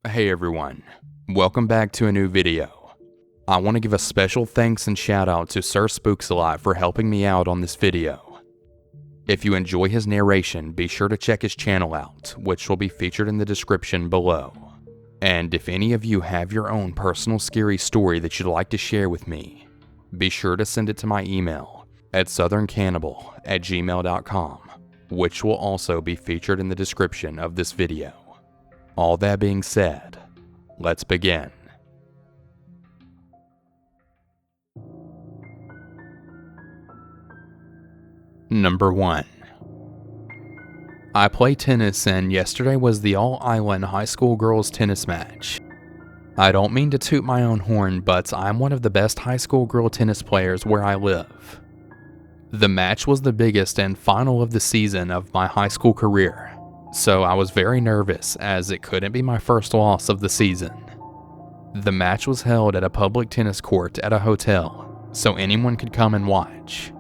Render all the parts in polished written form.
Hey everyone, welcome back to a new video. I want to give a special thanks and shout out to SirSpooksAlot for helping me out on this video. If you enjoy his narration, be sure to check his channel out, which will be featured in the description below. And if any of you have your own personal scary story that you'd like to share with me, be sure to send it to my email at southerncannibal@gmail.com, which will also be featured in the description of this video. All that being said, let's begin. Number 1. I play tennis and yesterday was the all-island high school girls tennis match. I don't mean to toot my own horn, but I'm one of the best high school girl tennis players where I live. The match was the biggest and final of the season of my high school career, so I was very nervous as it couldn't be my first loss of the season. The match was held at a public tennis court at a hotel, so anyone could come and watch.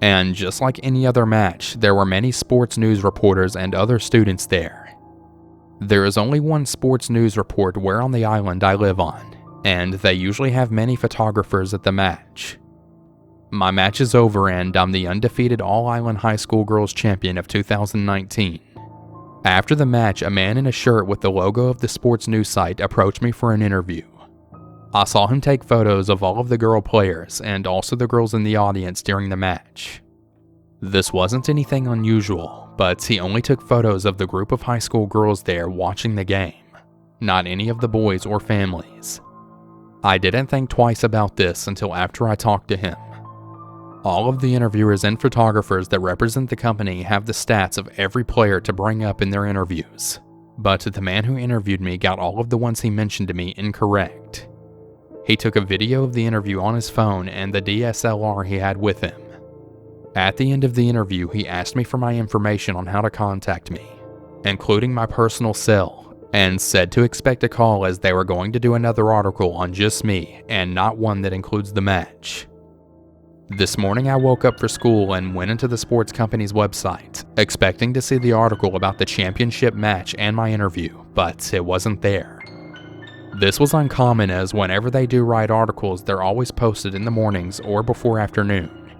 And just like any other match, there were many sports news reporters and other students there. There is only one sports news report where on the island I live on, and they usually have many photographers at the match. My match is over and I'm the undefeated all-island high school girls champion of 2019. After the match, a man in a shirt with the logo of the sports news site approached me for an interview. I saw him take photos of all of the girl players and also the girls in the audience during the match. This wasn't anything unusual, but he only took photos of the group of high school girls there watching the game, not any of the boys or families. I didn't think twice about this until after I talked to him. All of the interviewers and photographers that represent the company have the stats of every player to bring up in their interviews, but the man who interviewed me got all of the ones he mentioned to me incorrect. He took a video of the interview on his phone and the DSLR he had with him. At the end of the interview, he asked me for my information on how to contact me, including my personal cell, and said to expect a call as they were going to do another article on just me and not one that includes the match. This morning I woke up for school and went into the sports company's website, expecting to see the article about the championship match and my interview, but it wasn't there. This was uncommon as whenever they do write articles, they're always posted in the mornings or before afternoon.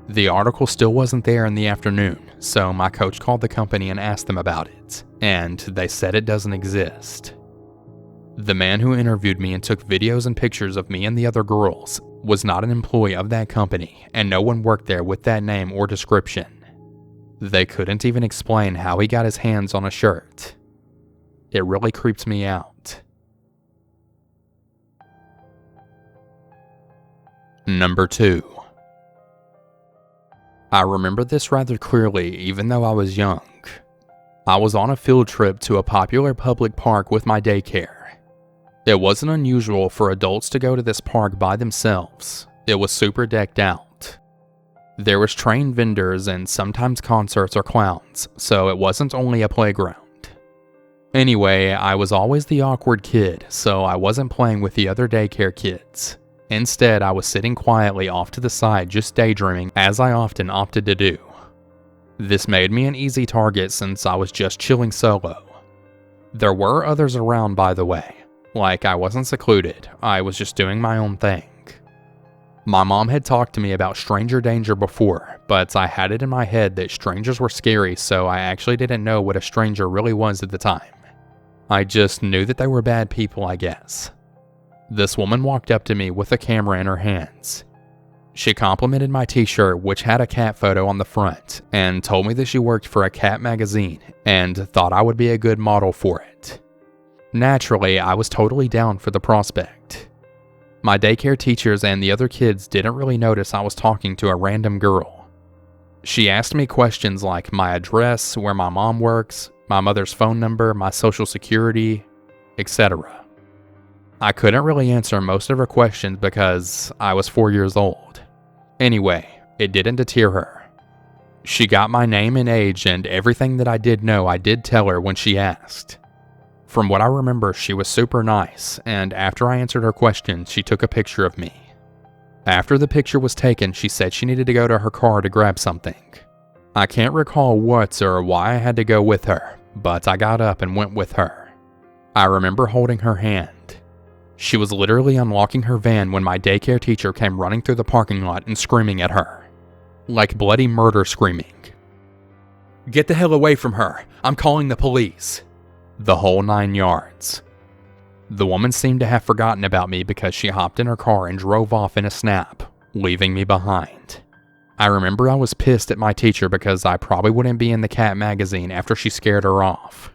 The article still wasn't there in the afternoon, so my coach called the company and asked them about it, and they said it doesn't exist. The man who interviewed me and took videos and pictures of me and the other girls was not an employee of that company, and no one worked there with that name or description. They couldn't even explain how he got his hands on a shirt. It really creeps me out. Number 2. I remember this rather clearly even though I was young. I was on a field trip to a popular public park with my daycare. It wasn't unusual for adults to go to this park by themselves. It was super decked out. There was trained vendors and sometimes concerts or clowns, so it wasn't only a playground. Anyway, I was always the awkward kid, so I wasn't playing with the other daycare kids. Instead, I was sitting quietly off to the side just daydreaming, as I often opted to do. This made me an easy target since I was just chilling solo. There were others around, by the way. Like, I wasn't secluded, I was just doing my own thing. My mom had talked to me about stranger danger before, but I had it in my head that strangers were scary, so I actually didn't know what a stranger really was at the time. I just knew that they were bad people, I guess. This woman walked up to me with a camera in her hands. She complimented my t-shirt, which had a cat photo on the front, and told me that she worked for a cat magazine and thought I would be a good model for it. Naturally, I was totally down for the prospect. My daycare teachers and the other kids didn't really notice I was talking to a random girl. She asked me questions like my address, where my mom works, my mother's phone number, my social security, etc. I couldn't really answer most of her questions because I was 4 years old. Anyway, it didn't deter her. She got my name and age, and everything that I did know I did tell her when she asked. From what I remember, she was super nice, and after I answered her questions, she took a picture of me. After the picture was taken, she said she needed to go to her car to grab something. I can't recall what or why I had to go with her, but I got up and went with her. I remember holding her hand. She was literally unlocking her van when my daycare teacher came running through the parking lot and screaming at her. Like bloody murder screaming. "Get the hell away from her! I'm calling the police!" The whole 9 yards. The woman seemed to have forgotten about me because she hopped in her car and drove off in a snap, leaving me behind. I remember I was pissed at my teacher because I probably wouldn't be in the cat magazine after she scared her off.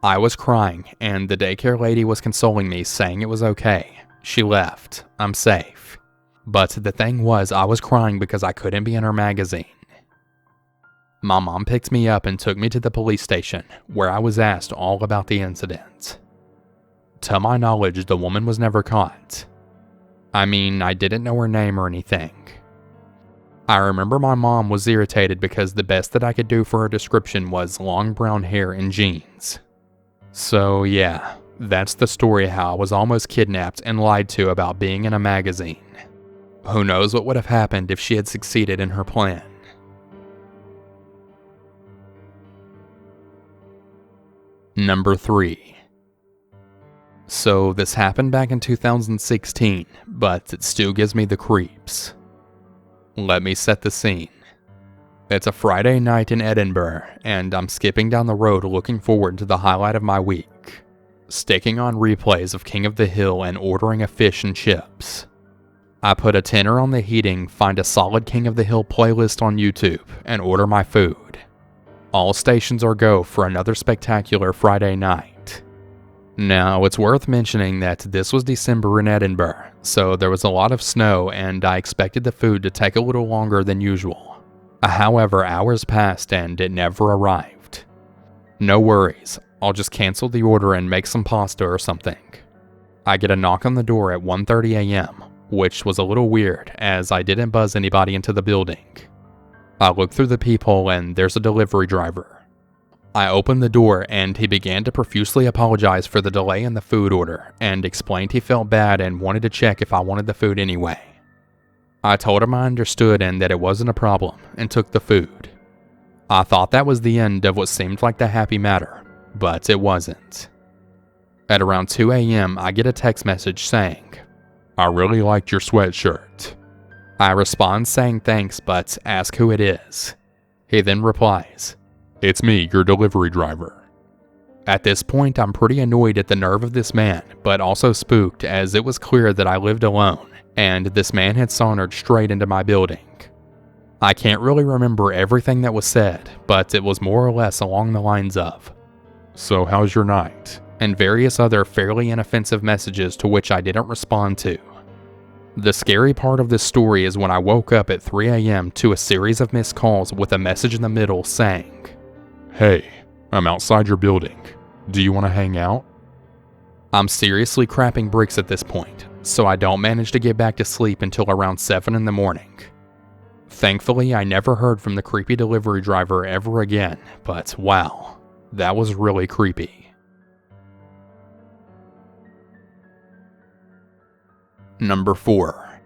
I was crying, and the daycare lady was consoling me, saying it was okay. She left. I'm safe. But the thing was, I was crying because I couldn't be in her magazine. My mom picked me up and took me to the police station, where I was asked all about the incident. To my knowledge, the woman was never caught. I mean, I didn't know her name or anything. I remember my mom was irritated because the best that I could do for her description was long brown hair and jeans. So yeah, that's the story how I was almost kidnapped and lied to about being in a magazine. Who knows what would have happened if she had succeeded in her plan. Number 3. So this happened back in 2016, but it still gives me the creeps. Let me set the scene. It's a Friday night in Edinburgh, and I'm skipping down the road looking forward to the highlight of my week. Sticking on replays of King of the Hill and ordering a fish and chips. I put a tenner on the heating, find a solid King of the Hill playlist on YouTube, and order my food. All stations are go for another spectacular Friday night. Now, it's worth mentioning that this was December in Edinburgh, so there was a lot of snow and I expected the food to take a little longer than usual. However, hours passed and it never arrived. No worries, I'll just cancel the order and make some pasta or something. I get a knock on the door at 1:30 a.m., which was a little weird as I didn't buzz anybody into the building. I look through the peephole and there's a delivery driver. I opened the door and he began to profusely apologize for the delay in the food order and explained he felt bad and wanted to check if I wanted the food anyway. I told him I understood and that it wasn't a problem and took the food. I thought that was the end of what seemed like the happy matter, but it wasn't. At around 2 a.m. I get a text message saying, "I really liked your sweatshirt." I respond saying thanks but ask who it is. He then replies, "It's me, your delivery driver." At this point, I'm pretty annoyed at the nerve of this man, but also spooked as it was clear that I lived alone, and this man had sauntered straight into my building. I can't really remember everything that was said, but it was more or less along the lines of, "So how's your night?" and various other fairly inoffensive messages to which I didn't respond to. The scary part of this story is when I woke up at 3 a.m. to a series of missed calls with a message in the middle saying, "Hey, I'm outside your building. Do you want to hang out?" I'm seriously crapping bricks at this point, so I don't manage to get back to sleep until around 7 in the morning. Thankfully, I never heard from the creepy delivery driver ever again, but wow, that was really creepy. Number 4.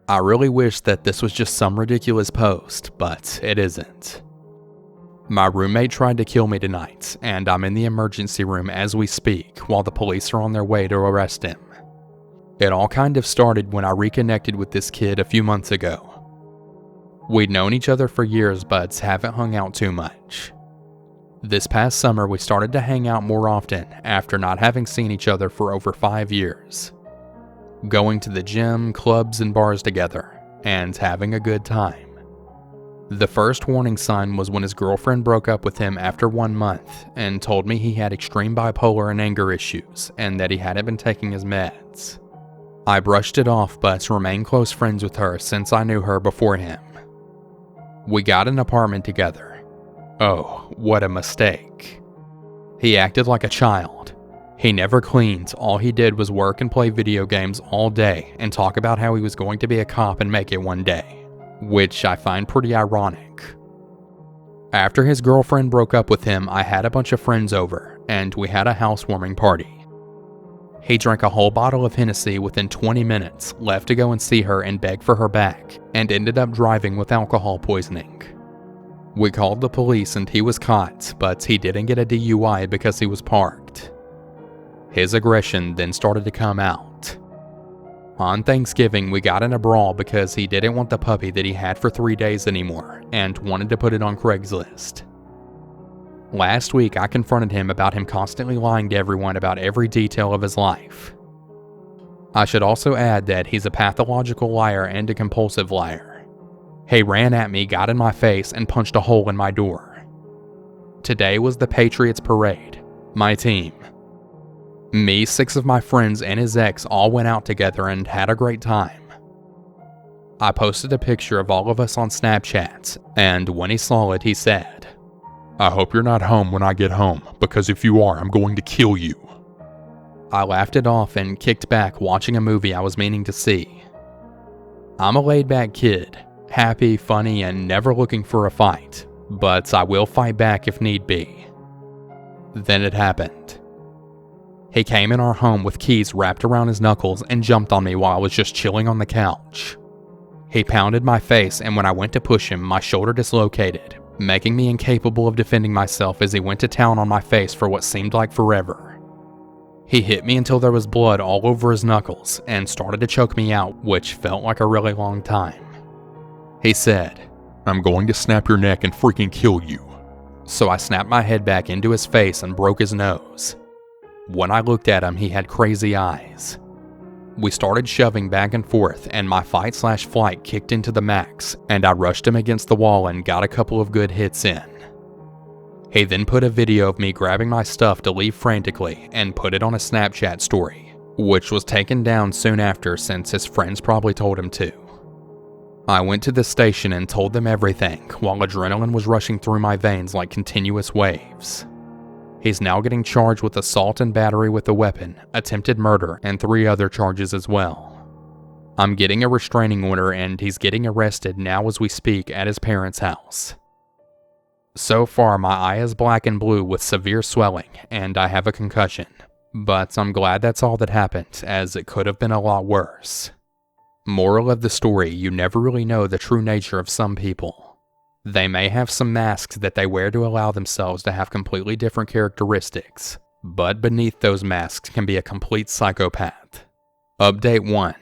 I really wish that this was just some ridiculous post, but it isn't. My roommate tried to kill me tonight, and I'm in the emergency room as we speak while the police are on their way to arrest him. It all kind of started when I reconnected with this kid a few months ago. We'd known each other for years but haven't hung out too much. This past summer we started to hang out more often after not having seen each other for over 5 years. Going to the gym, clubs, and bars together, and having a good time. The first warning sign was when his girlfriend broke up with him after 1 month and told me he had extreme bipolar and anger issues and that he hadn't been taking his meds. I brushed it off but remained close friends with her since I knew her before him. We got an apartment together. Oh, what a mistake. He acted like a child. He never cleaned, all he did was work and play video games all day and talk about how he was going to be a cop and make it one day, which I find pretty ironic. After his girlfriend broke up with him, I had a bunch of friends over, and we had a housewarming party. He drank a whole bottle of Hennessy within 20 minutes, left to go and see her and beg for her back, and ended up driving with alcohol poisoning. We called the police and he was caught, but he didn't get a DUI because he was parked. His aggression then started to come out. On Thanksgiving, we got in a brawl because he didn't want the puppy that he had for 3 days anymore and wanted to put it on Craigslist. Last week, I confronted him about him constantly lying to everyone about every detail of his life. I should also add that he's a pathological liar and a compulsive liar. He ran at me, got in my face, and punched a hole in my door. Today was the Patriots parade, my team. Me, 6 of my friends, and his ex all went out together and had a great time. I posted a picture of all of us on Snapchat, and when he saw it, he said, "I hope you're not home when I get home, because if you are, I'm going to kill you." I laughed it off and kicked back watching a movie I was meaning to see. I'm a laid-back kid, happy, funny, and never looking for a fight, but I will fight back if need be. Then it happened. He came in our home with keys wrapped around his knuckles and jumped on me while I was just chilling on the couch. He pounded my face, and when I went to push him, my shoulder dislocated, making me incapable of defending myself as he went to town on my face for what seemed like forever. He hit me until there was blood all over his knuckles and started to choke me out, which felt like a really long time. He said, "I'm going to snap your neck and freaking kill you." So I snapped my head back into his face and broke his nose. When I looked at him, he had crazy eyes. We started shoving back and forth, and my fight/flight kicked into the max, and I rushed him against the wall and got a couple of good hits in. He then put a video of me grabbing my stuff to leave frantically and put it on a Snapchat story, which was taken down soon after since his friends probably told him to. I went to the station and told them everything while adrenaline was rushing through my veins like continuous waves. He's now getting charged with assault and battery with a weapon, attempted murder, and 3 other charges as well. I'm getting a restraining order and he's getting arrested now as we speak at his parents' house. So far, my eye is black and blue with severe swelling, and I have a concussion. But I'm glad that's all that happened, as it could have been a lot worse. Moral of the story, you never really know the true nature of some people. They may have some masks that they wear to allow themselves to have completely different characteristics, but beneath those masks can be a complete psychopath. Update 1.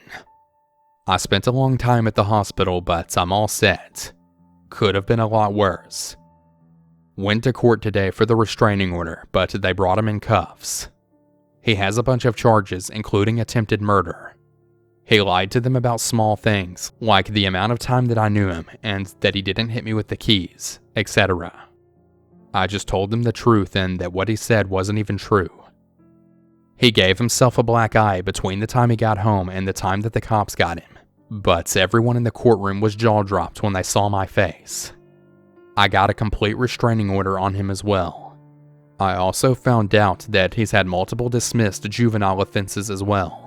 I spent a long time at the hospital, but I'm all set. Could have been a lot worse. Went to court today for the restraining order, but they brought him in cuffs. He has a bunch of charges, including attempted murder. He lied to them about small things, like the amount of time that I knew him, and that he didn't hit me with the keys, etc. I just told them the truth and that what he said wasn't even true. He gave himself a black eye between the time he got home and the time that the cops got him, but everyone in the courtroom was jaw-dropped when they saw my face. I got a complete restraining order on him as well. I also found out that he's had multiple dismissed juvenile offenses as well.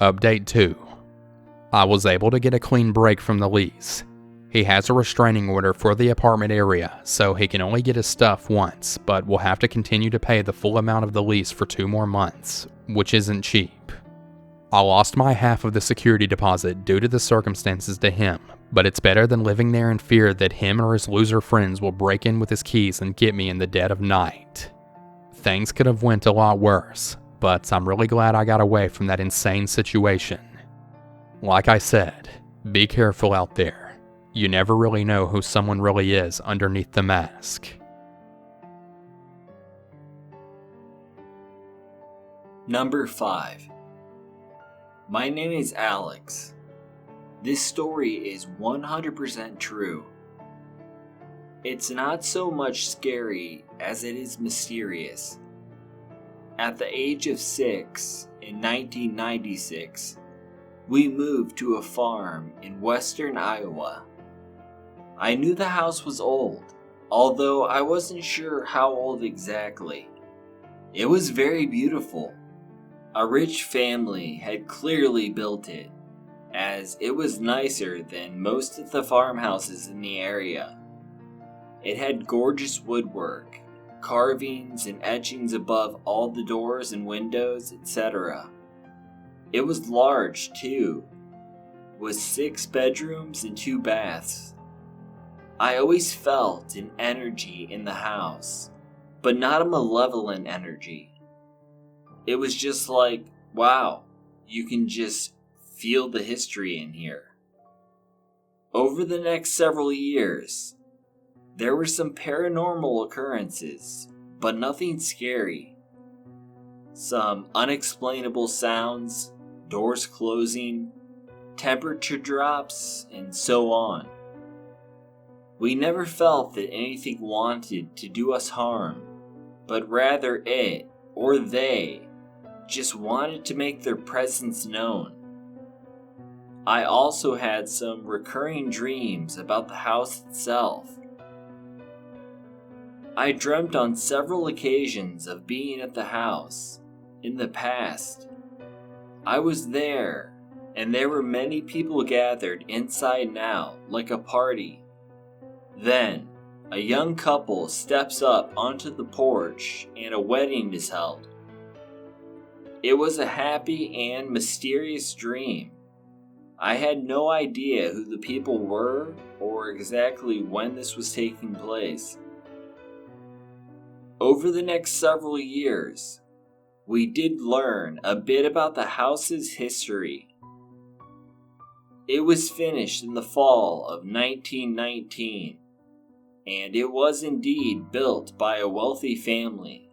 Update 2. I was able to get a clean break from the lease. He has a restraining order for the apartment area, so he can only get his stuff once, but will have to continue to pay the full amount of the lease for 2 more months, which isn't cheap. I lost my half of the security deposit due to the circumstances to him, but it's better than living there in fear that him or his loser friends will break in with his keys and get me in the dead of night. Things could have went a lot worse, but I'm really glad I got away from that insane situation. Like I said, be careful out there. You never really know who someone really is underneath the mask. Number 5. My name is Alex. This story is 100% true. It's not so much scary as it is mysterious. At the age of 6, in 1996, we moved to a farm in western Iowa. I knew the house was old, although I wasn't sure how old exactly. It was very beautiful. A rich family had clearly built it, as it was nicer than most of the farmhouses in the area. It had gorgeous woodwork, carvings and etchings above all the doors and windows, etc. It was large too, with 6 bedrooms and 2 baths. I always felt an energy in the house, but not a malevolent energy. It was just like, wow, you can just feel the history in here. Over the next several years, there were some paranormal occurrences, but nothing scary. Some unexplainable sounds, doors closing, temperature drops, and so on. We never felt that anything wanted to do us harm, but rather it, or they, just wanted to make their presence known. I also had some recurring dreams about the house itself. I dreamt on several occasions of being at the house in the past. I was there, and there were many people gathered inside and out, like a party. Then, a young couple steps up onto the porch and a wedding is held. It was a happy and mysterious dream. I had no idea who the people were or exactly when this was taking place. Over the next several years, we did learn a bit about the house's history. It was finished in the fall of 1919, and it was indeed built by a wealthy family.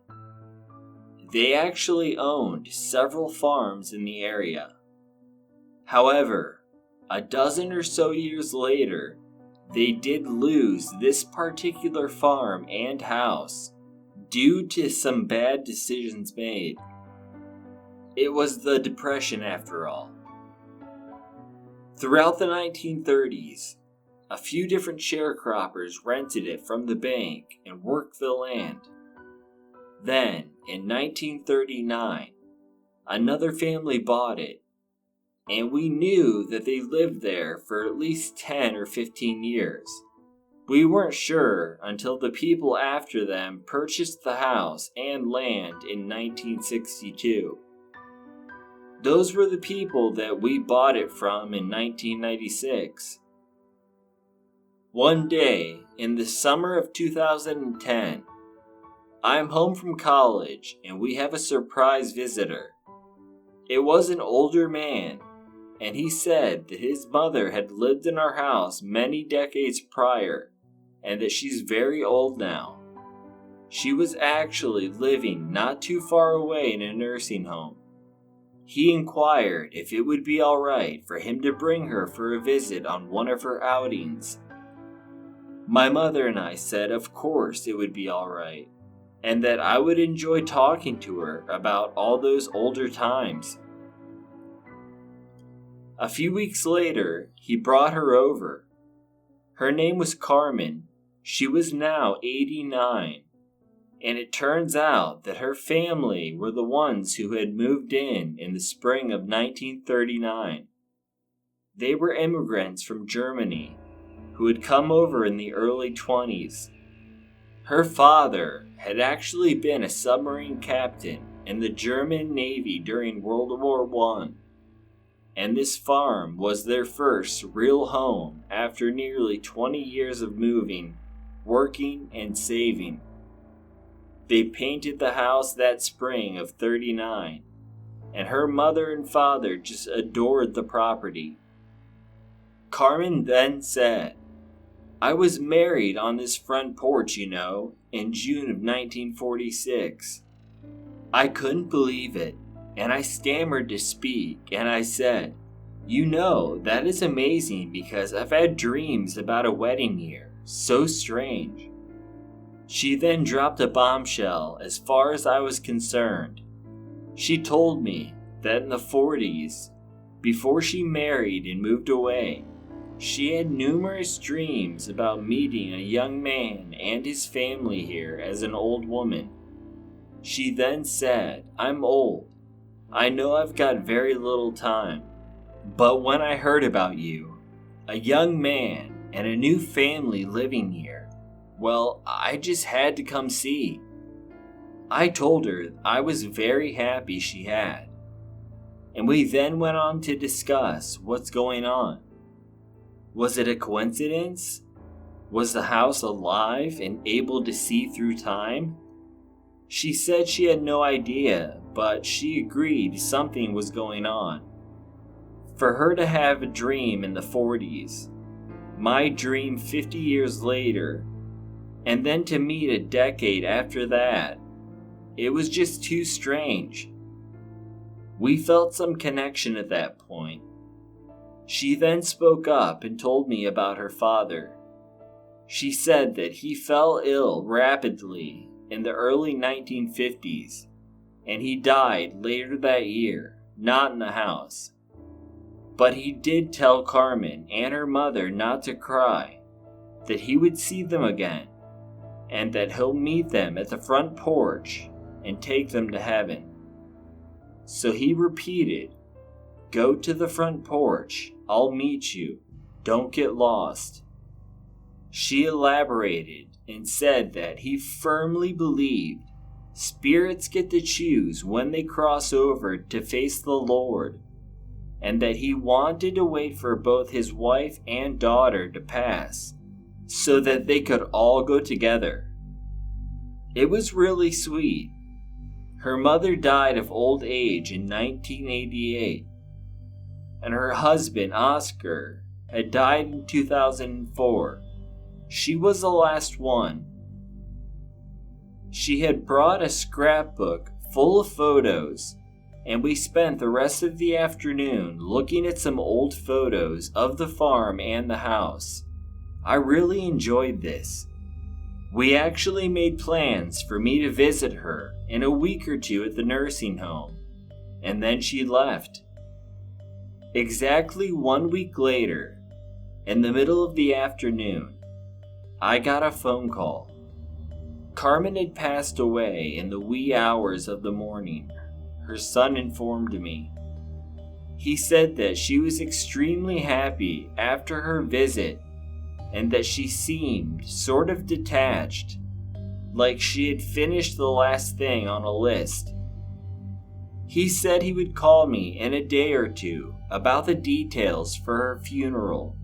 They actually owned several farms in the area. However, a dozen or so years later, they did lose this particular farm and house due to some bad decisions made. It was the Depression after all. Throughout the 1930s, a few different sharecroppers rented it from the bank and worked the land. Then, in 1939, another family bought it, and we knew that they lived there for at least 10 or 15 years. We weren't sure until the people after them purchased the house and land in 1962. Those were the people that we bought it from in 1996. One day, in the summer of 2010, I'm home from college and we have a surprise visitor. It was an older man, and he said that his mother had lived in our house many decades prior and that she's very old now. She was actually living not too far away in a nursing home. He inquired if it would be alright for him to bring her for a visit on one of her outings. My mother and I said of course it would be alright, and that I would enjoy talking to her about all those older times. A few weeks later, he brought her over. Her name was Carmen. She was now 89, and it turns out that her family were the ones who had moved in the spring of 1939. They were immigrants from Germany who had come over in the early 20s. Her father had actually been a submarine captain in the German Navy during World War I, and this farm was their first real home after nearly 20 years of moving, working, and saving. They painted the house that spring of 39, and her mother and father just adored the property. Carmen then said, "I was married on this front porch, you know, in June of 1946. I couldn't believe it, and I stammered to speak, and I said, 'You know, that is amazing because I've had dreams about a wedding here. So strange.' She then dropped a bombshell as far as I was concerned. She told me that in the 40s, before she married and moved away, she had numerous dreams about meeting a young man and his family here as an old woman. She then said, 'I'm old. I know I've got very little time. But when I heard about you, a young man and a new family living here, well, I just had to come see.' I told her I was very happy she had. And we then went on to discuss what's going on. Was it a coincidence? Was the house alive and able to see through time? She said she had no idea, but she agreed something was going on. For her to have a dream in the 40s, my dream 50 years later, and then to meet a decade after that, it was just too strange. We felt some connection at that point. She then spoke up and told me about her father. She said that he fell ill rapidly in the early 1950s, and he died later that year, not in the house. But he did tell Carmen and her mother not to cry, that he would see them again, and that he'll meet them at the front porch and take them to heaven. So he repeated, "Go to the front porch, I'll meet you, don't get lost." She elaborated and said that he firmly believed spirits get to choose when they cross over to face the Lord, and that he wanted to wait for both his wife and daughter to pass so that they could all go together. It was really sweet. Her mother died of old age in 1988, and her husband, Oscar, had died in 2004. She was the last one. She had brought a scrapbook full of photos, and we spent the rest of the afternoon looking at some old photos of the farm and the house. I really enjoyed this. We actually made plans for me to visit her in a week or two at the nursing home, and then she left. Exactly 1 week later, in the middle of the afternoon, I got a phone call. Carmen had passed away in the wee hours of the morning, her son informed me. He said that she was extremely happy after her visit, and that she seemed sort of detached, like she had finished the last thing on a list. He said he would call me in a day or two about the details for her funeral.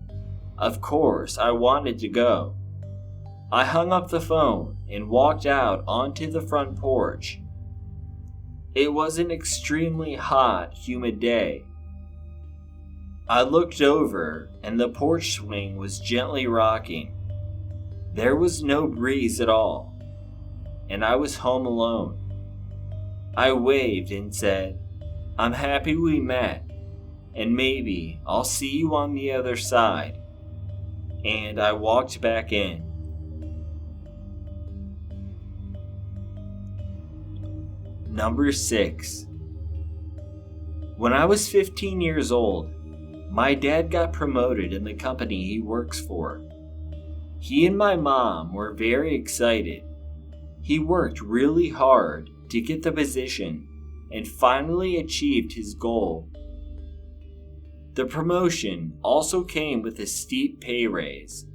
Of course, I wanted to go. I hung up the phone and walked out onto the front porch. It was an extremely hot, humid day. I looked over and the porch swing was gently rocking. There was no breeze at all, and I was home alone. I waved and said, "I'm happy we met, and maybe I'll see you on the other side." And I walked back in. Number 6. When I was 15 years old, my dad got promoted in the company he works for. He and my mom were very excited. He worked really hard to get the position and finally achieved his goal. The promotion also came with a steep pay raise,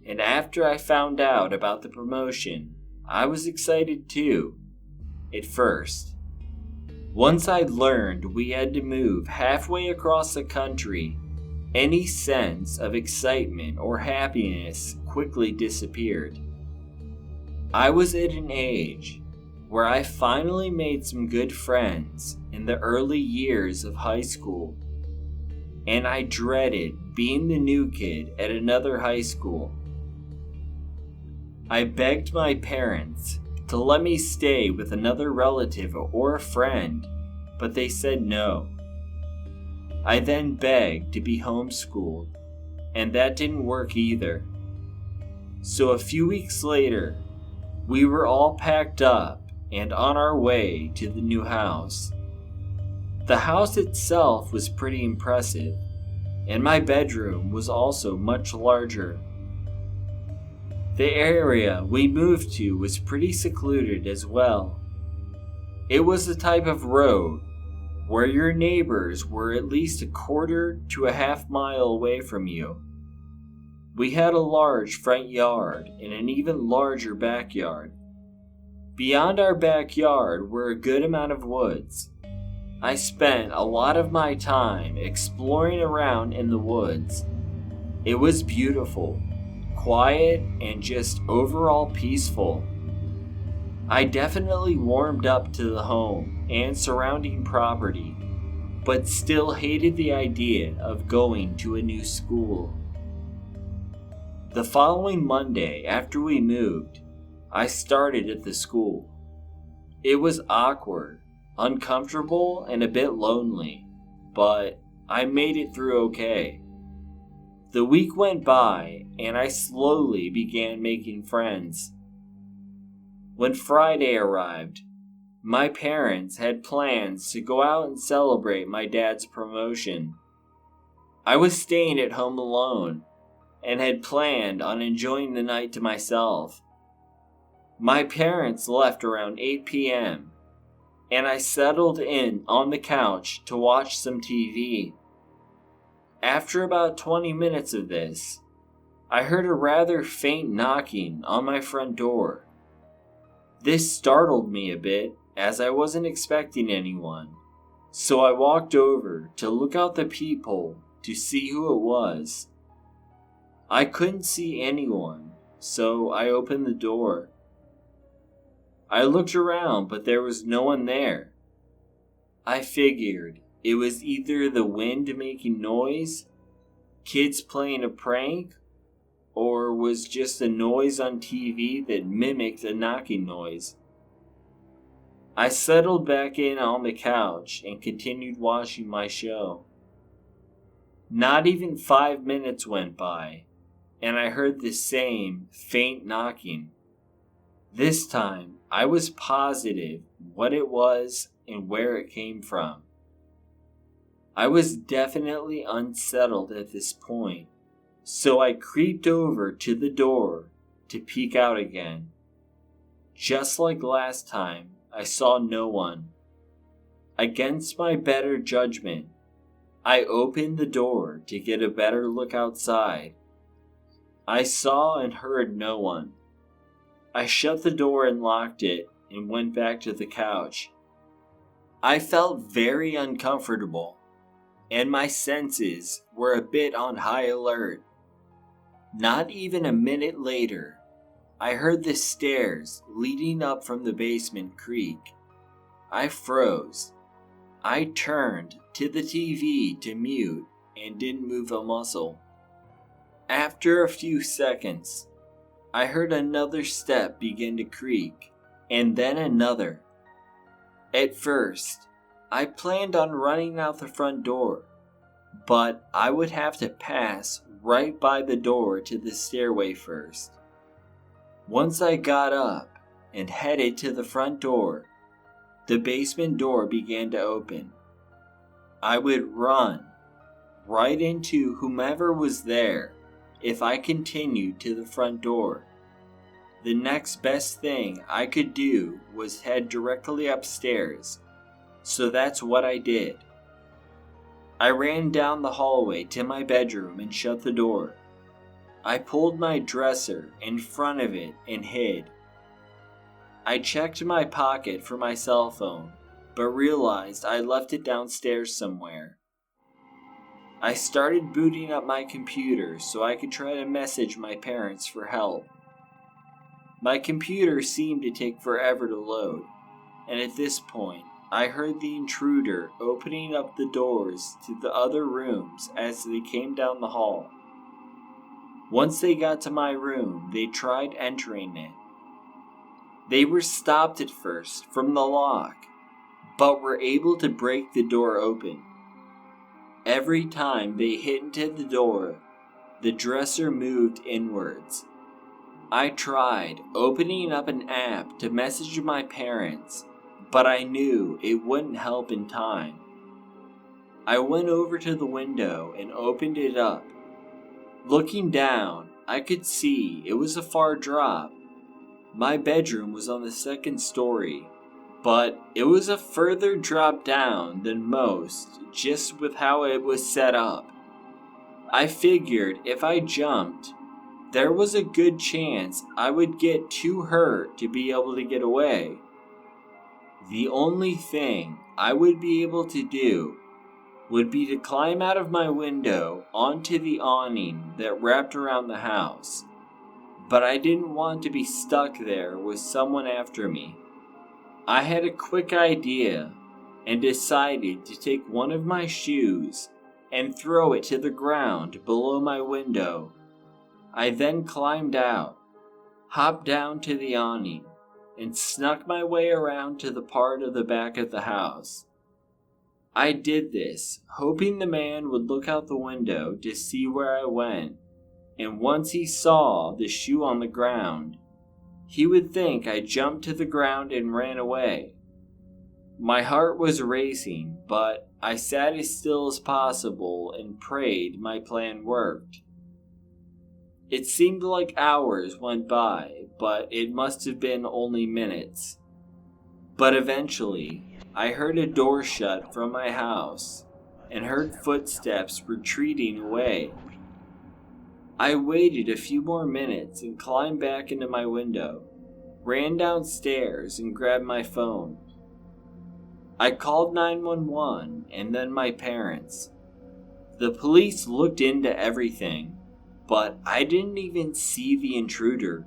and after I found out about the promotion, I was excited too, at first. Once I'd learned we had to move halfway across the country, any sense of excitement or happiness quickly disappeared. I was at an age where I finally made some good friends in the early years of high school, and I dreaded being the new kid at another high school. I begged my parents to let me stay with another relative or a friend, but they said no. I then begged to be homeschooled, and that didn't work either. So a few weeks later, we were all packed up and on our way to the new house. The house itself was pretty impressive, and my bedroom was also much larger. The area we moved to was pretty secluded as well. It was the type of road where your neighbors were at least a quarter to a half mile away from you. We had a large front yard and an even larger backyard. Beyond our backyard were a good amount of woods. I spent a lot of my time exploring around in the woods. It was beautiful, quiet, and just overall peaceful. I definitely warmed up to the home and surrounding property, but still hated the idea of going to a new school. The following Monday after we moved, I started at the school. It was awkward, uncomfortable, and a bit lonely, but I made it through okay. The week went by, and I slowly began making friends. When Friday arrived, my parents had plans to go out and celebrate my dad's promotion. I was staying at home alone and had planned on enjoying the night to myself. My parents left around 8 p.m., and I settled in on the couch to watch some TV. After about 20 minutes of this, I heard a rather faint knocking on my front door. This startled me a bit as I wasn't expecting anyone, so I walked over to look out the peephole to see who it was. I couldn't see anyone, so I opened the door. I looked around, but there was no one there. I figured it was either the wind making noise, kids playing a prank, or was just a noise on TV that mimicked a knocking noise. I settled back in on the couch and continued watching my show. Not even 5 minutes went by, and I heard the same faint knocking. This time, I was positive what it was and where it came from. I was definitely unsettled at this point, so I creeped over to the door to peek out again. Just like last time, I saw no one. Against my better judgment, I opened the door to get a better look outside. I saw and heard no one. I shut the door and locked it and went back to the couch. I felt very uncomfortable, and my senses were a bit on high alert. Not even a minute later, I heard the stairs leading up from the basement creak. I froze. I turned to the TV to mute and didn't move a muscle. After a few seconds, I heard another step begin to creak, and then another. At first, I planned on running out the front door, but I would have to pass right by the door to the stairway first. Once I got up and headed to the front door, the basement door began to open. I would run right into whomever was there if I continued to the front door. The next best thing I could do was head directly upstairs, so that's what I did. I ran down the hallway to my bedroom and shut the door. I pulled my dresser in front of it and hid. I checked my pocket for my cell phone, but realized I left it downstairs somewhere. I started booting up my computer so I could try to message my parents for help. My computer seemed to take forever to load, and at this point, I heard the intruder opening up the doors to the other rooms as they came down the hall. Once they got to my room, they tried entering it. They were stopped at first from the lock, but were able to break the door open. Every time they hit into the door, the dresser moved inwards. I tried opening up an app to message my parents, but I knew it wouldn't help in time. I went over to the window and opened it up. Looking down, I could see it was a far drop. My bedroom was on the second story, but it was a further drop down than most, just with how it was set up. I figured if I jumped, there was a good chance I would get too hurt to be able to get away. The only thing I would be able to do would be to climb out of my window onto the awning that wrapped around the house. but I didn't want to be stuck there with someone after me. I had a quick idea and decided to take one of my shoes and throw it to the ground below my window. I then climbed out, hopped down to the awning, and snuck my way around to the part of the back of the house. I did this, hoping the man would look out the window to see where I went, and once he saw the shoe on the ground, he would think I jumped to the ground and ran away. My heart was racing, but I sat as still as possible and prayed my plan worked. It seemed like hours went by, but it must have been only minutes. But eventually, I heard a door shut from my house and heard footsteps retreating away. I waited a few more minutes and climbed back into my window, ran downstairs and grabbed my phone. I called 911 and then my parents. The police looked into everything, but I didn't even see the intruder,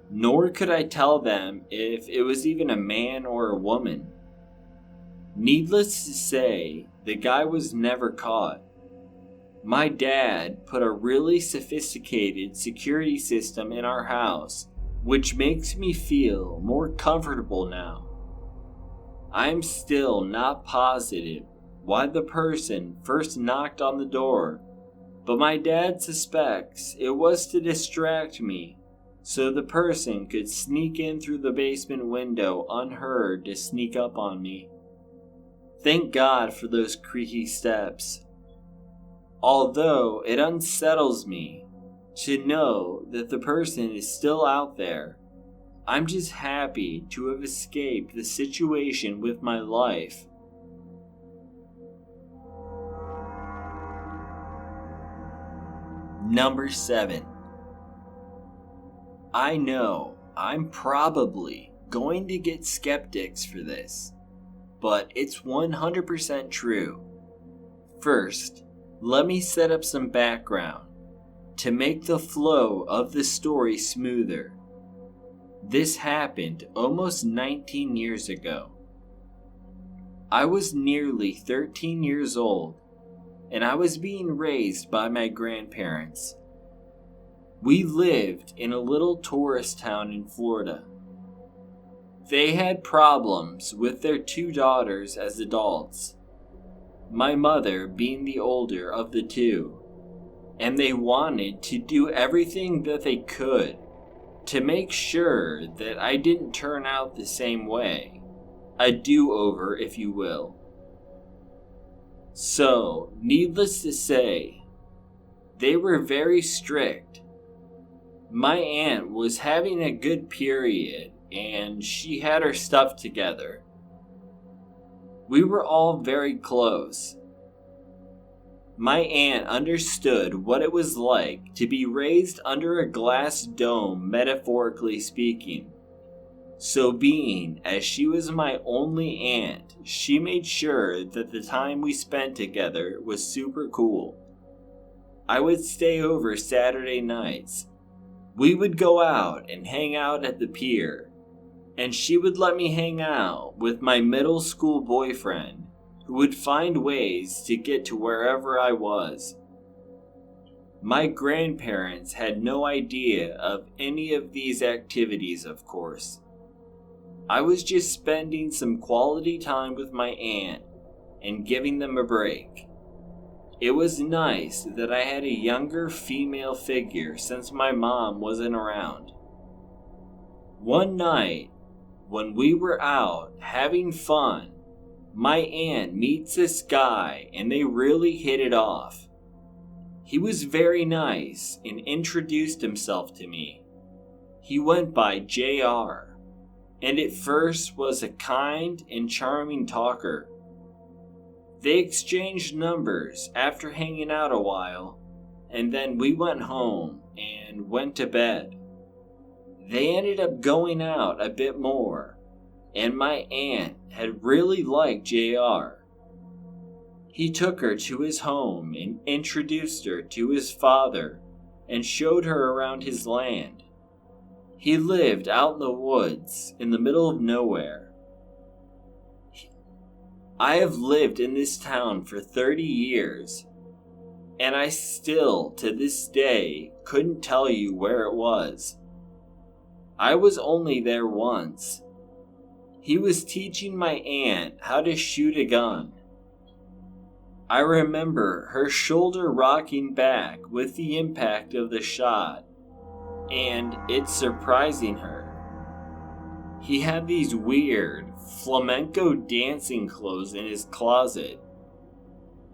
nor could I tell them if it was even a man or a woman. Needless to say, the guy was never caught. My dad put a really sophisticated security system in our house, which makes me feel more comfortable now. I'm still not positive why the person first knocked on the door, but my dad suspects it was to distract me so the person could sneak in through the basement window unheard to sneak up on me. Thank God for those creaky steps. Although it unsettles me to know that the person is still out there, I'm just happy to have escaped the situation with my life. Number 7. I know I'm probably going to get skeptics for this, but it's 100% true. First, let me set up some background to make the flow of the story smoother. This happened almost 19 years ago. I was nearly 13 years old, and I was being raised by my grandparents. We lived in a little tourist town in Florida. They had problems with their 2 daughters as adults, my mother being the older of the 2, and they wanted to do everything that they could to make sure that I didn't turn out the same way, a do-over if you will. So, needless to say, they were very strict. My aunt was having a good period and she had her stuff together. We were all very close. My aunt understood what it was like to be raised under a glass dome, metaphorically speaking. So being as she was my only aunt, she made sure that the time we spent together was super cool. I would stay over Saturday nights. We would go out and hang out at the pier, and she would let me hang out with my middle school boyfriend, who would find ways to get to wherever I was. My grandparents had no idea of any of these activities, of course. I was just spending some quality time with my aunt and giving them a break. It was nice that I had a younger female figure since my mom wasn't around. One night, when we were out having fun, my aunt meets this guy and they really hit it off. He was very nice and introduced himself to me. He went by JR, and at first was a kind and charming talker. They exchanged numbers after hanging out a while, and then we went home and went to bed. They ended up going out a bit more, and my aunt had really liked JR. He took her to his home and introduced her to his father and showed her around his land. He lived out in the woods in the middle of nowhere. I have lived in this town for 30 years, and I still, to this day, couldn't tell you where it was. I was only there once. He was teaching my aunt how to shoot a gun. I remember her shoulder rocking back with the impact of the shot, and it surprising her. He had these weird flamenco dancing clothes in his closet.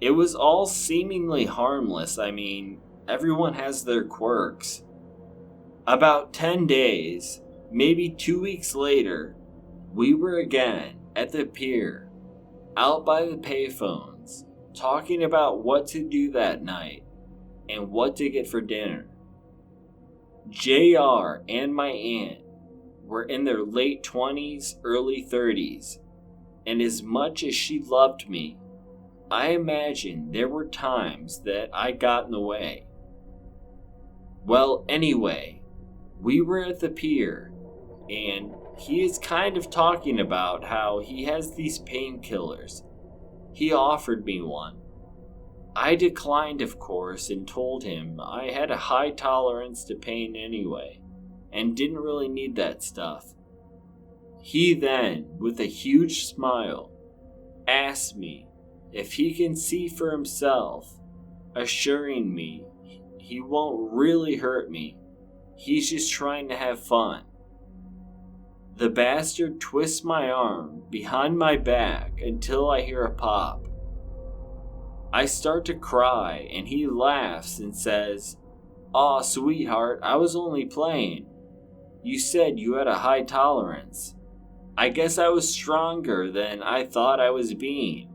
It was all seemingly harmless. I mean, everyone has their quirks. About 10 days, maybe 2 weeks later, we were again at the pier, out by the payphones, talking about what to do that night and what to get for dinner. JR and my aunt were in their late 20s, early 30s, and as much as she loved me, I imagine there were times that I got in the way. Well, anyway, we were at the pier, and he is kind of talking about how he has these painkillers. He offered me one. I declined, of course, and told him I had a high tolerance to pain anyway, and didn't really need that stuff. He then, with a huge smile, asked me if he can see for himself, assuring me he won't really hurt me. He's just trying to have fun. The bastard twists my arm behind my back until I hear a pop. I start to cry and he laughs and says, "Aw, sweetheart, I was only playing. You said you had a high tolerance. I guess I was stronger than I thought I was being.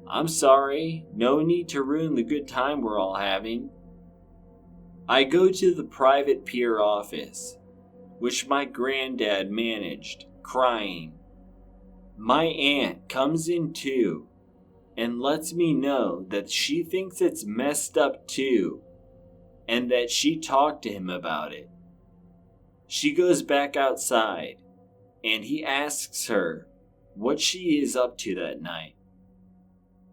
I'm sorry, no need to ruin the good time we're all having." I go to the private pier office, which my granddad managed, crying. My aunt comes in too, and lets me know that she thinks it's messed up too, and that she talked to him about it. She goes back outside, and he asks her what she is up to that night.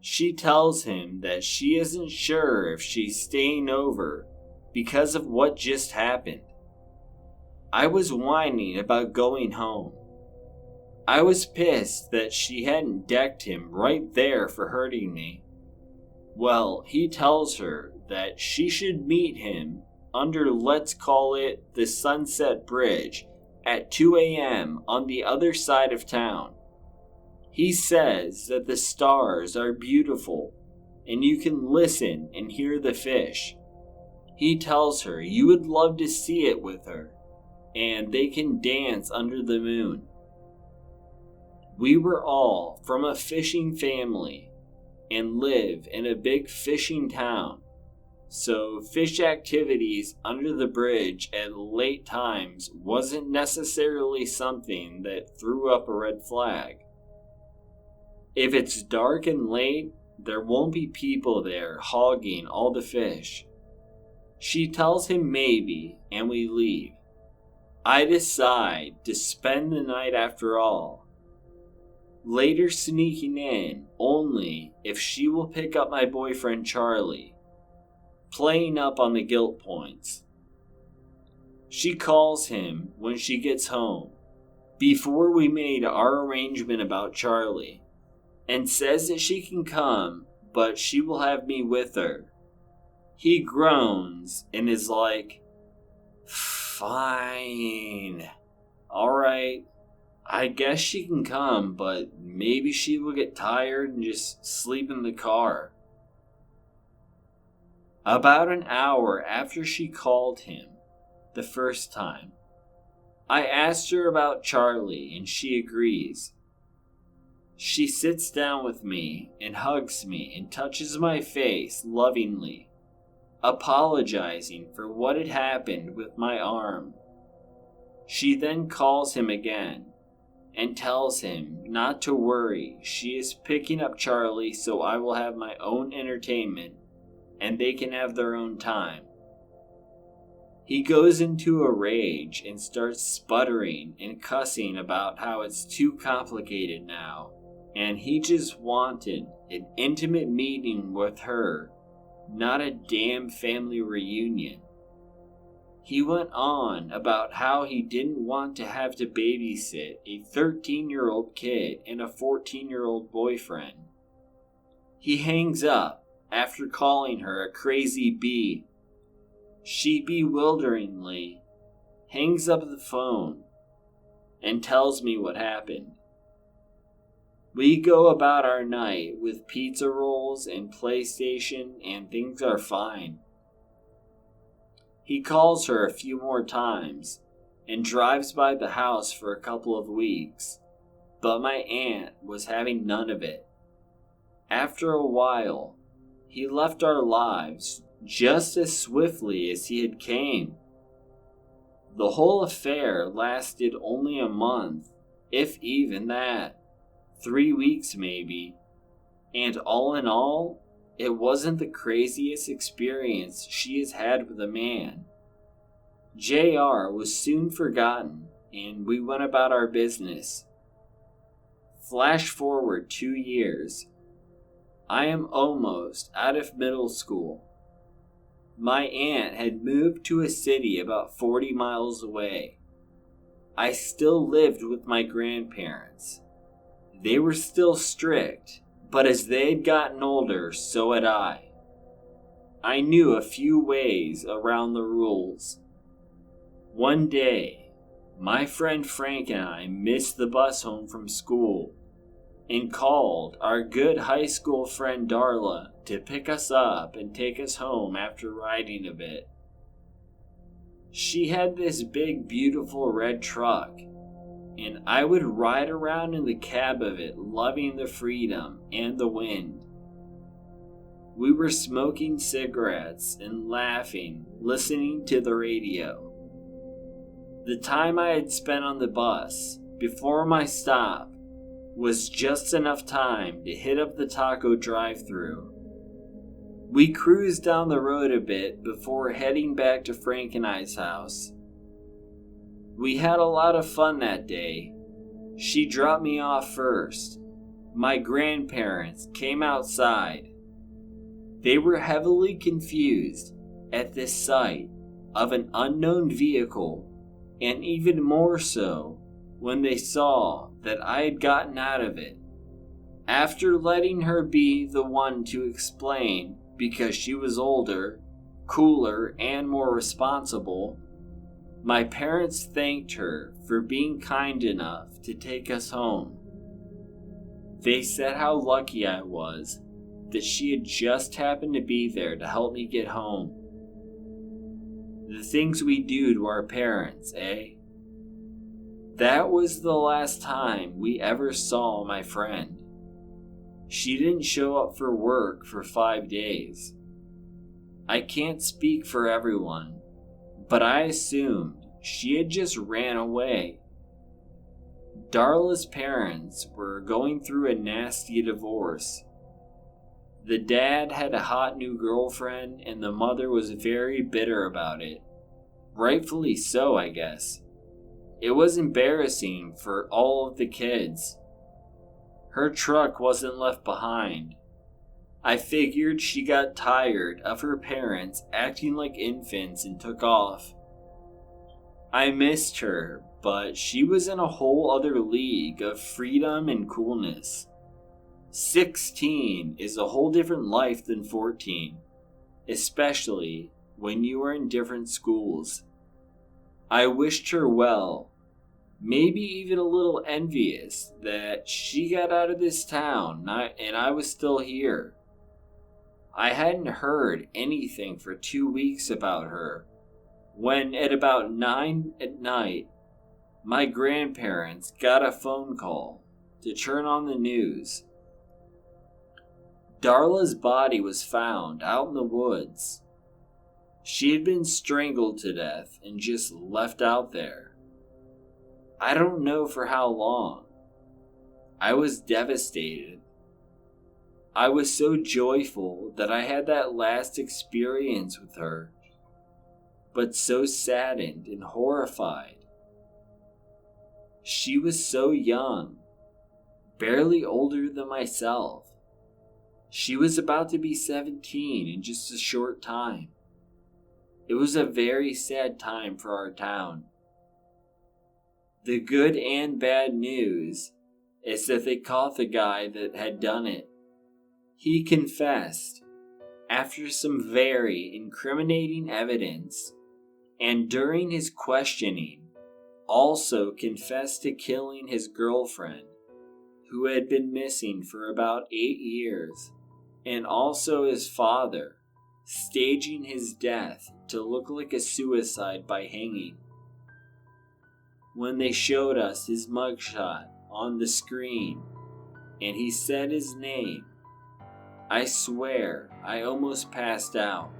She tells him that she isn't sure if she's staying over because of what just happened. I was whining about going home. I was pissed that she hadn't decked him right there for hurting me. Well, he tells her that she should meet him under, let's call it, the Sunset Bridge at 2 a.m. on the other side of town. He says that the stars are beautiful and you can listen and hear the fish. He tells her you would love to see it with her, and they can dance under the moon. We were all from a fishing family and live in a big fishing town, so fish activities under the bridge at late times wasn't necessarily something that threw up a red flag. If it's dark and late, there won't be people there hogging all the fish. She tells him maybe, and we leave. I decide to spend the night after all, later sneaking in only if she will pick up my boyfriend Charlie, playing up on the guilt points. She calls him when she gets home, before we made our arrangement about Charlie, and says that she can come, but she will have me with her. He groans and is like, "Fine. Alright, I guess she can come, but maybe she will get tired and just sleep in the car." About an hour after she called him the first time, I asked her about Charlie and she agrees. She sits down with me and hugs me and touches my face lovingly, apologizing for what had happened with my arm. She then calls him again and tells him not to worry. She is picking up Charlie, so I will have my own entertainment and they can have their own time. He goes into a rage and starts sputtering and cussing about how it's too complicated now, and he just wanted an intimate meeting with her, not a damn family reunion. He went on about how he didn't want to have to babysit a 13-year-old kid and a 14-year-old boyfriend. He hangs up after calling her a crazy bee. She bewilderingly hangs up the phone and tells me what happened. We go about our night with pizza rolls and PlayStation, and things are fine. He calls her a few more times and drives by the house for a couple of weeks, but my aunt was having none of it. After a while, he left our lives just as swiftly as he had came. The whole affair lasted only a month, if even that, 3 weeks maybe, and all in all, it wasn't the craziest experience she has had with a man. JR was soon forgotten, and we went about our business. Flash forward 2 years. I am almost out of middle school. My aunt had moved to a city about 40 miles away. I still lived with my grandparents. They were still strict, but as they had gotten older, so had I. I knew a few ways around the rules. One day, my friend Frank and I missed the bus home from school and called our good high school friend Darla to pick us up and take us home after riding a bit. She had this big, beautiful red truck, and I would ride around in the cab of it, loving the freedom and the wind. We were smoking cigarettes and laughing, listening to the radio. The time I had spent on the bus before my stop was just enough time to hit up the taco drive-thru. We cruised down the road a bit before heading back to Frank and I's house. We had a lot of fun that day. She dropped me off first. My grandparents came outside. They were heavily confused at the sight of an unknown vehicle, and even more so when they saw that I had gotten out of it. After letting her be the one to explain, because she was older, cooler, and more responsible, my parents thanked her for being kind enough to take us home. They said how lucky I was that she had just happened to be there to help me get home. The things we do to our parents, eh? That was the last time we ever saw my friend. She didn't show up for work for 5 days. I can't speak for everyone, but I assumed she had just ran away. Darla's parents were going through a nasty divorce. The dad had a hot new girlfriend, and the mother was very bitter about it. Rightfully so, I guess. It was embarrassing for all of the kids. Her truck wasn't left behind. I figured she got tired of her parents acting like infants and took off. I missed her, but she was in a whole other league of freedom and coolness. 16 is a whole different life than 14, especially when you are in different schools. I wished her well, maybe even a little envious that she got out of this town and I was still here. I hadn't heard anything for 2 weeks about her, when at about 9 at night, my grandparents got a phone call to turn on the news. Darla's body was found out in the woods. She had been strangled to death and just left out there. I don't know for how long. I was devastated. I was so joyful that I had that last experience with her. but so saddened and horrified. She was so young, barely older than myself. She was about to be 17 in just a short time. It was a very sad time for our town. The good and bad news is that they caught the guy that had done it. He confessed after some very incriminating evidence, and during his questioning, also confessed to killing his girlfriend, who had been missing for about 8 years, and also his father, staging his death to look like a suicide by hanging. When they showed us his mugshot on the screen, and he said his name, I swear I almost passed out.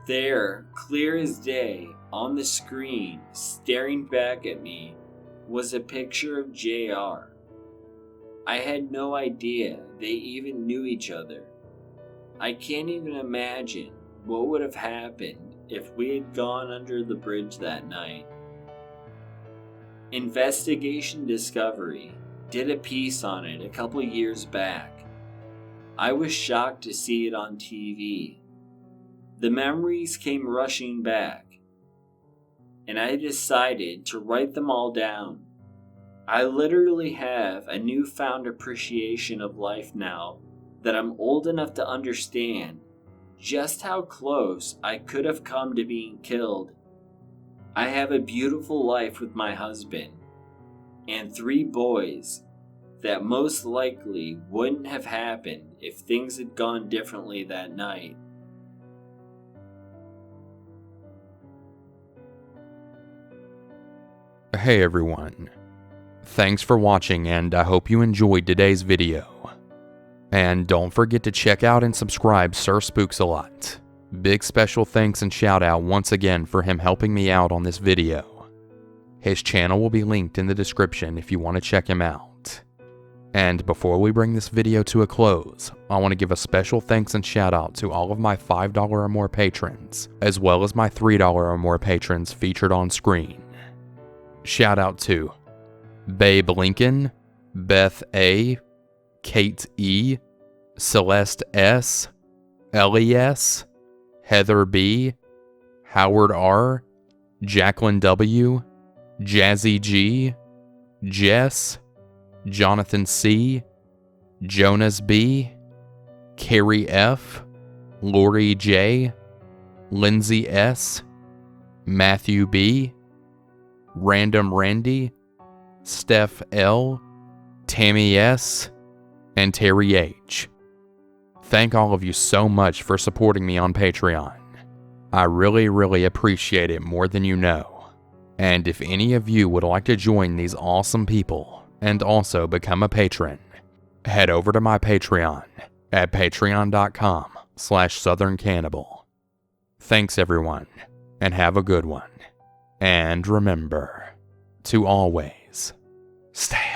There, clear as day, on the screen, staring back at me, was a picture of JR. I had no idea they even knew each other. I can't even imagine what would have happened if we had gone under the bridge that night. Investigation Discovery did a piece on it a couple years back. I was shocked to see it on TV. The memories came rushing back, and I decided to write them all down. I literally have a newfound appreciation of life now that I'm old enough to understand just how close I could have come to being killed. I have a beautiful life with my husband and 3 boys that most likely wouldn't have happened if things had gone differently that night. Hey everyone. Thanks for watching, and I hope you enjoyed today's video. And don't forget to check out and subscribe SirSpooksAlot. Big special thanks and shout out once again for him helping me out on this video. His channel will be linked in the description if you want to check him out. And before we bring this video to a close, I want to give a special thanks and shout out to all of my $5 or more patrons, as well as my $3 or more patrons featured on screen. Shout out to Babe Lincoln, Beth A, Kate E, Celeste S, Ellie S, Heather B, Howard R, Jacqueline W, Jazzy G, Jess, Jonathan C, Jonas B, Carrie F, Lori J, Lindsay S, Matthew B, Random Randy, Steph L, Tammy S, and Terry H. Thank all of you so much for supporting me on Patreon. I really appreciate it more than you know. And if any of you would like to join these awesome people and also become a patron, head over to my Patreon at patreon.com/southerncannibal. Thanks everyone, and have a good one. And remember to always stay